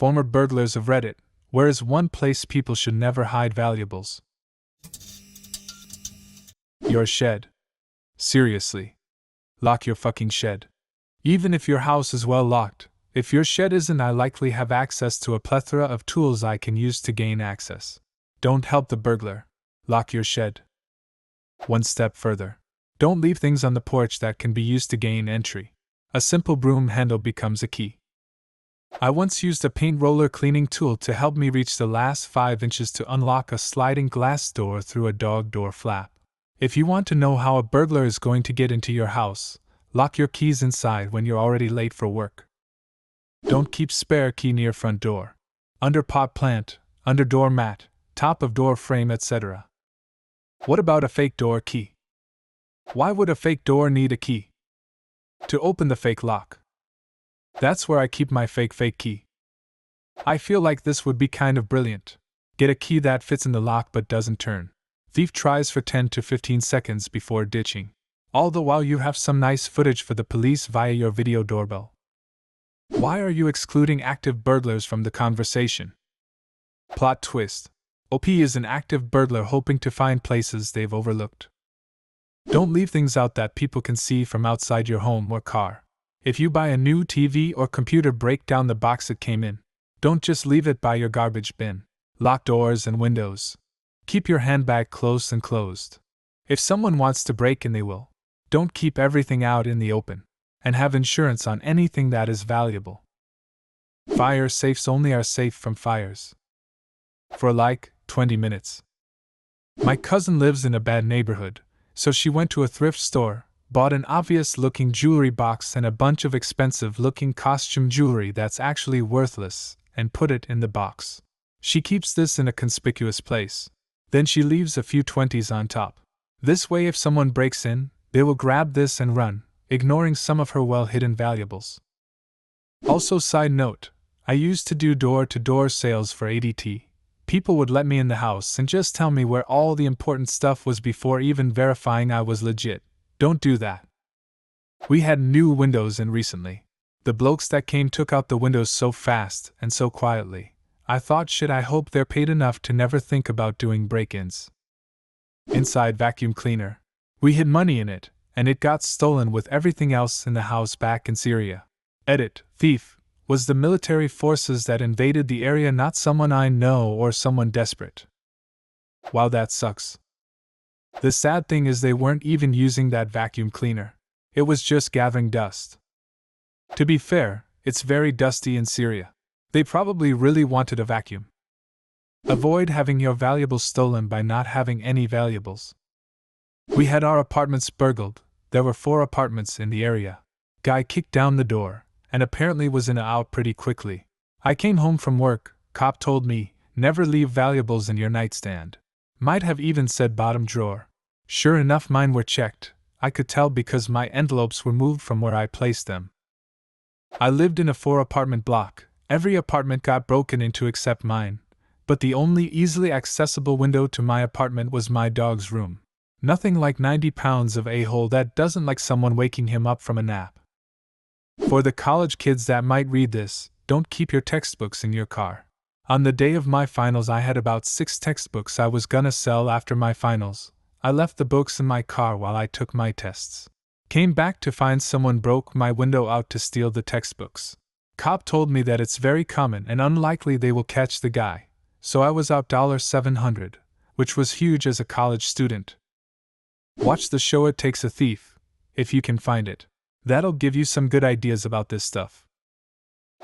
former burglars of Reddit, where is one place people should never hide valuables? Your shed. Seriously. Lock your fucking shed. Even if your house is well locked, if your shed isn't, I likely have access to a plethora of tools I can use to gain access. Don't help the burglar. Lock your shed. One step further. Don't leave things on the porch that can be used to gain entry. A simple broom handle becomes a key. I once used a paint roller cleaning tool to help me reach the last 5 inches to unlock a sliding glass door through a dog door flap. If you want to know how a burglar is going to get into your house, lock your keys inside when you're already late for work. Don't keep spare key near front door, under pot plant, under door mat, top of door frame, etc. What about a fake door key? Why would a fake door need a key? To open the fake lock. That's where I keep my fake key. I feel like this would be kind of brilliant. Get a key that fits in the lock but doesn't turn. Thief tries for 10 to 15 seconds before ditching. All the while you have some nice footage for the police via your video doorbell. Why are you excluding active burglars from the conversation? Plot twist. OP is an active burglar hoping to find places they've overlooked. Don't leave things out that people can see from outside your home or car. If you buy a new TV or computer, break down the box it came in. Don't just leave it by your garbage bin. Lock doors and windows. Keep your handbag close and closed. If someone wants to break in, they will. Don't keep everything out in the open. And have insurance on anything that is valuable. Fire safes only are safe from fires. For like 20 minutes. My cousin lives in a bad neighborhood, so she went to a thrift store, bought an obvious-looking jewelry box and a bunch of expensive-looking costume jewelry that's actually worthless, and put it in the box. She keeps this in a conspicuous place. Then she leaves a few 20s on top. This way, if someone breaks in, they will grab this and run, ignoring some of her well-hidden valuables. Also, side note, I used to do door-to-door sales for ADT. People would let me in the house and just tell me where all the important stuff was before even verifying I was legit. Don't do that. We had new windows in recently. The blokes that came took out the windows so fast and so quietly. I thought, shit, I hope they're paid enough to never think about doing break-ins. Inside vacuum cleaner. We hid money in it, and it got stolen with everything else in the house back in Syria. Edit, thief, was the military forces that invaded the area, not someone I know or someone desperate. Wow, that sucks. The sad thing is they weren't even using that vacuum cleaner. It was just gathering dust. To be fair, it's very dusty in Syria. They probably really wanted a vacuum. Avoid having your valuables stolen by not having any valuables. We had our apartments burgled. There were 4 apartments in the area. Guy kicked down the door, and apparently was in and out pretty quickly. I came home from work, cop told me, never leave valuables in your nightstand. Might have even said bottom drawer. Sure enough, mine were checked. I could tell because my envelopes were moved from where I placed them. I lived in a 4-apartment block. Every apartment got broken into except mine, but the only easily accessible window to my apartment was my dog's room. Nothing like 90 pounds of a-hole that doesn't like someone waking him up from a nap. For the college kids that might read this, don't keep your textbooks in your car. On the day of my finals, I had about 6 textbooks I was gonna sell after my finals. I left the books in my car while I took my tests. Came back to find someone broke my window out to steal the textbooks. Cop told me that it's very common and unlikely they will catch the guy, so I was out $700, which was huge as a college student. Watch the show It Takes a Thief, if you can find it. That'll give you some good ideas about this stuff.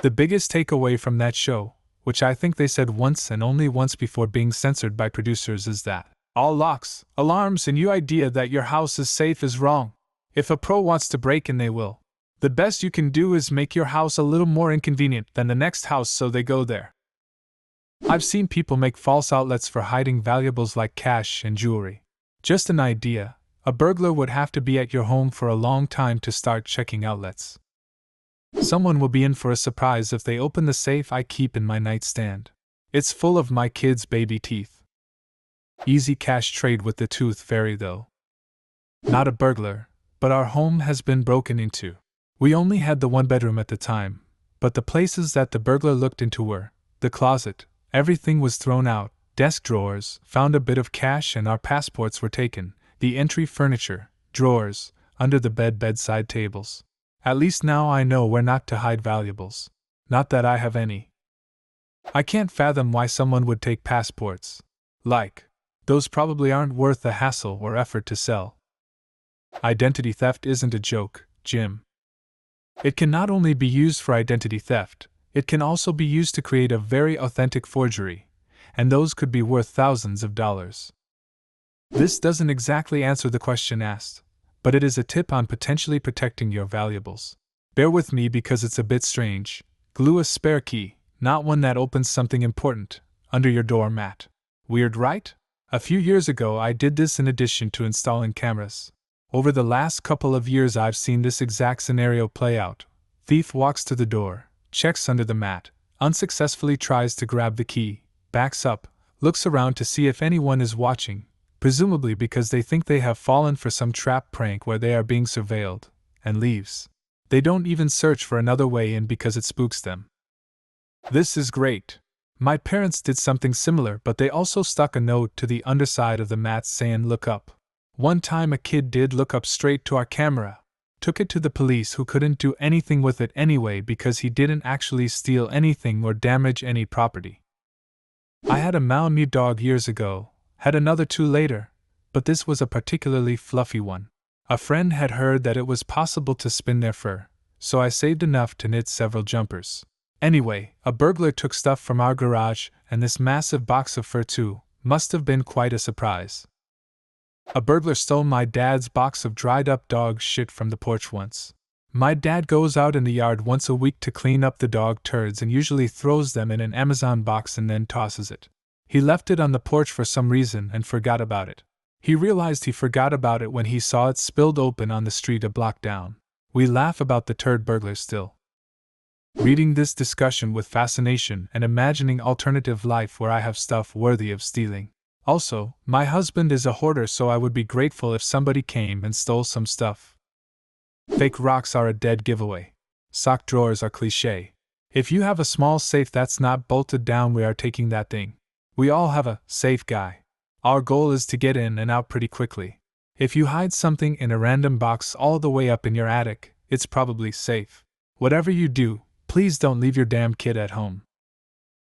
The biggest takeaway from that show, which I think they said once and only once before being censored by producers, is that all locks, alarms, and your idea that your house is safe is wrong. If a pro wants to break in, they will. The best you can do is make your house a little more inconvenient than the next house so they go there. I've seen people make false outlets for hiding valuables like cash and jewelry. Just an idea, a burglar would have to be at your home for a long time to start checking outlets. Someone will be in for a surprise if they open the safe I keep in my nightstand. It's full of my kids' baby teeth. Easy cash trade with the tooth fairy though. Not a burglar, but our home has been broken into. We only had the 1 bedroom at the time, but but the places that the burglar looked into were the closet. Everything was thrown out, desk drawers, found a bit of cash, and our passports were taken, the entry furniture, drawers, under the bed, bedside tables. At least now I know where not to hide valuables. Not that I have any. I can't fathom why someone would take passports. Those probably aren't worth the hassle or effort to sell. Identity theft isn't a joke, Jim. It can not only be used for identity theft, it can also be used to create a very authentic forgery, and those could be worth thousands of dollars. This doesn't exactly answer the question asked, but it is a tip on potentially protecting your valuables. Bear with me because it's a bit strange. Glue a spare key, not one that opens something important, under your doormat. Weird, right? A few years ago I did this in addition to installing cameras. Over the last couple of years I've seen this exact scenario play out. Thief walks to the door, checks under the mat, unsuccessfully tries to grab the key, backs up, looks around to see if anyone is watching, presumably because they think they have fallen for some trap prank where they are being surveilled, and leaves. They don't even search for another way in because it spooks them. This is great. My parents did something similar, but they also stuck a note to the underside of the mat saying "look up." One time a kid did look up straight to our camera, took it to the police who couldn't do anything with it anyway because he didn't actually steal anything or damage any property. I had a Malamute dog years ago, had another 2 later, but this was a particularly fluffy one. A friend had heard that it was possible to spin their fur, so I saved enough to knit several jumpers. Anyway, a burglar took stuff from our garage, and this massive box of fur too. Must have been quite a surprise. A burglar stole my dad's box of dried up dog shit from the porch once. My dad goes out in the yard once a week to clean up the dog turds and usually throws them in an Amazon box and then tosses it. He left it on the porch for some reason and forgot about it. He realized he forgot about it when he saw it spilled open on the street a block down. We laugh about the turd burglar still. Reading this discussion with fascination and imagining alternative life where I have stuff worthy of stealing. Also, my husband is a hoarder, so I would be grateful if somebody came and stole some stuff. Fake rocks are a dead giveaway. Sock drawers are cliché. If you have a small safe that's not bolted down, we are taking that thing. We all have a safe guy. Our goal is to get in and out pretty quickly. If you hide something in a random box all the way up in your attic, it's probably safe. Whatever you do, please don't leave your damn kid at home.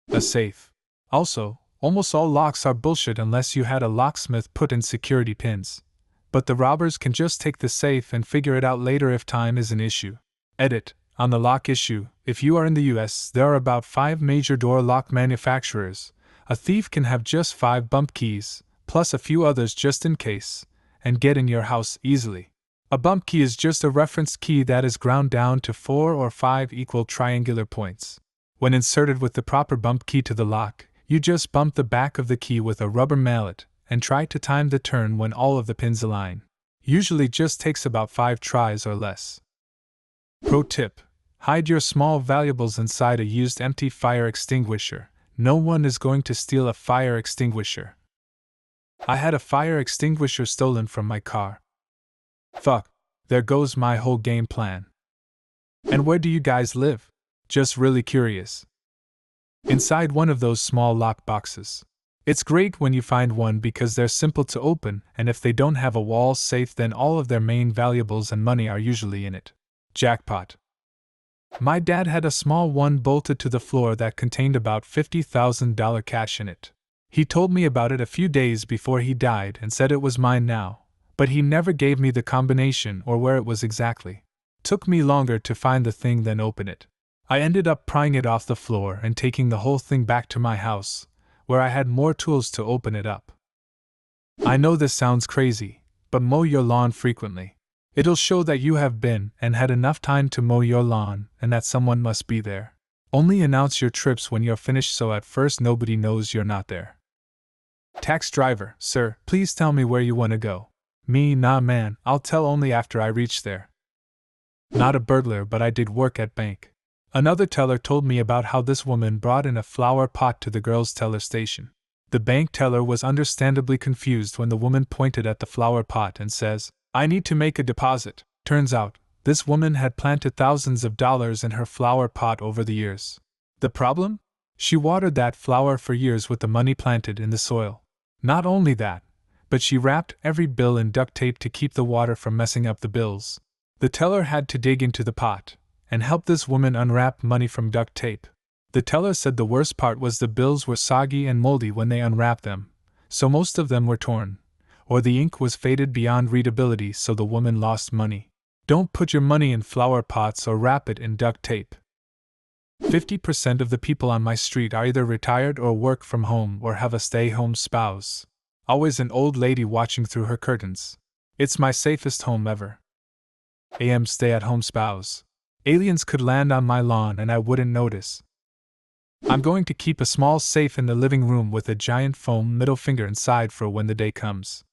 A safe. Also, almost all locks are bullshit unless you had a locksmith put in security pins. But the robbers can just take the safe and figure it out later if time is an issue. Edit. On the lock issue, if you are in the US, there are about 5 major door lock manufacturers. A thief can have just 5 bump keys, plus a few others just in case, and get in your house easily. A bump key is just a reference key that is ground down to 4 or 5 equal triangular points. When inserted with the proper bump key to the lock, you just bump the back of the key with a rubber mallet and try to time the turn when all of the pins align. Usually just takes about 5 tries or less. Pro tip: hide your small valuables inside a used empty fire extinguisher. No one is going to steal a fire extinguisher. I had a fire extinguisher stolen from my car. Fuck, there goes my whole game plan. And where do you guys live? Just really curious. Inside one of those small lock boxes. It's great when you find one because they're simple to open, and if they don't have a wall safe, then all of their main valuables and money are usually in it. Jackpot. My dad had a small one bolted to the floor that contained about $50,000 cash in it. He told me about it a few days before he died and said it was mine now, but he never gave me the combination or where it was exactly. Took me longer to find the thing than open it. I ended up prying it off the floor and taking the whole thing back to my house, where I had more tools to open it up. I know this sounds crazy, but mow your lawn frequently. It'll show that you have been and had enough time to mow your lawn and that someone must be there. Only announce your trips when you're finished so at first nobody knows you're not there. Tax driver: sir, please tell me where you want to go. Me, nah man, I'll tell only after I reach there. Not a burglar, but I did work at bank. Another teller told me about how this woman brought in a flower pot to the girls' teller station. The bank teller was understandably confused when the woman pointed at the flower pot and says, "I need to make a deposit." Turns out, This woman had planted thousands of dollars in her flower pot over the years. The problem? She watered that flower for years with the money planted in the soil. Not only that, but she wrapped every bill in duct tape to keep the water from messing up the bills. The teller had to dig into the pot and help this woman unwrap money from duct tape. The teller said the worst part was the bills were soggy and moldy when they unwrapped them, so most of them were torn, or the ink was faded beyond readability, so the woman lost money. Don't put your money in flower pots or wrap it in duct tape. 50% of the people on my street are either retired or work from home or have a stay-home spouse. Always an old lady watching through her curtains. It's my safest home ever. AM stay-at-home spouse. Aliens could land on my lawn and I wouldn't notice. I'm going to keep a small safe in the living room with a giant foam middle finger inside for when the day comes.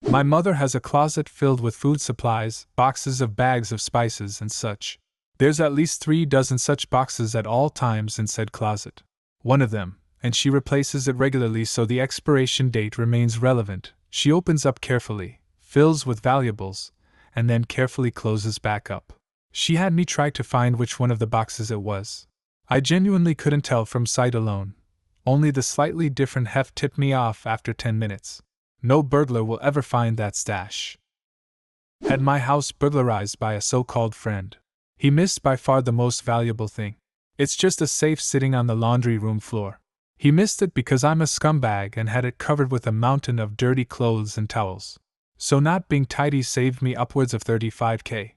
My mother has a closet filled with food supplies, boxes of bags of spices and such. There's at least 3 dozen such boxes at all times in said closet. One of them, and she replaces it regularly so the expiration date remains relevant, she opens up carefully, fills with valuables, and then carefully closes back up. She had me try to find which one of the boxes it was. I genuinely couldn't tell from sight alone. Only the slightly different heft tipped me off after 10 minutes. No burglar will ever find that stash. Had my house burglarized by a so-called friend. He missed by far the most valuable thing. It's just a safe sitting on the laundry room floor. He missed it because I'm a scumbag and had it covered with a mountain of dirty clothes and towels. So not being tidy saved me upwards of $35,000.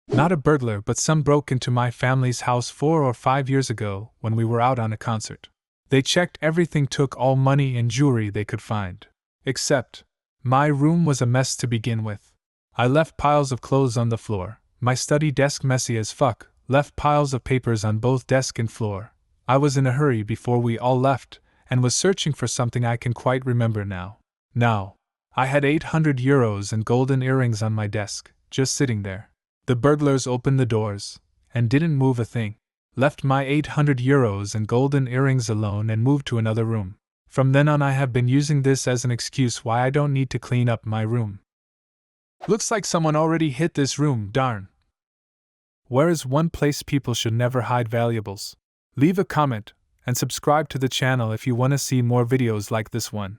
Not a burglar, but some broke into my family's house 4 or 5 years ago when we were out on a concert. They checked everything, took all money and jewelry they could find. Except, my room was a mess to begin with. I left piles of clothes on the floor, my study desk messy as fuck, left piles of papers on both desk and floor. I was in a hurry before we all left, and was searching for something I can quite remember now. I had €800 and golden earrings on my desk, just sitting there. The burglars opened the doors, and didn't move a thing. Left my €800 and golden earrings alone and moved to another room. From then on I have been using this as an excuse why I don't need to clean up my room. Looks like someone already hit this room, darn. Where is one place people should never hide valuables? Leave a comment, and subscribe to the channel if you want to see more videos like this one.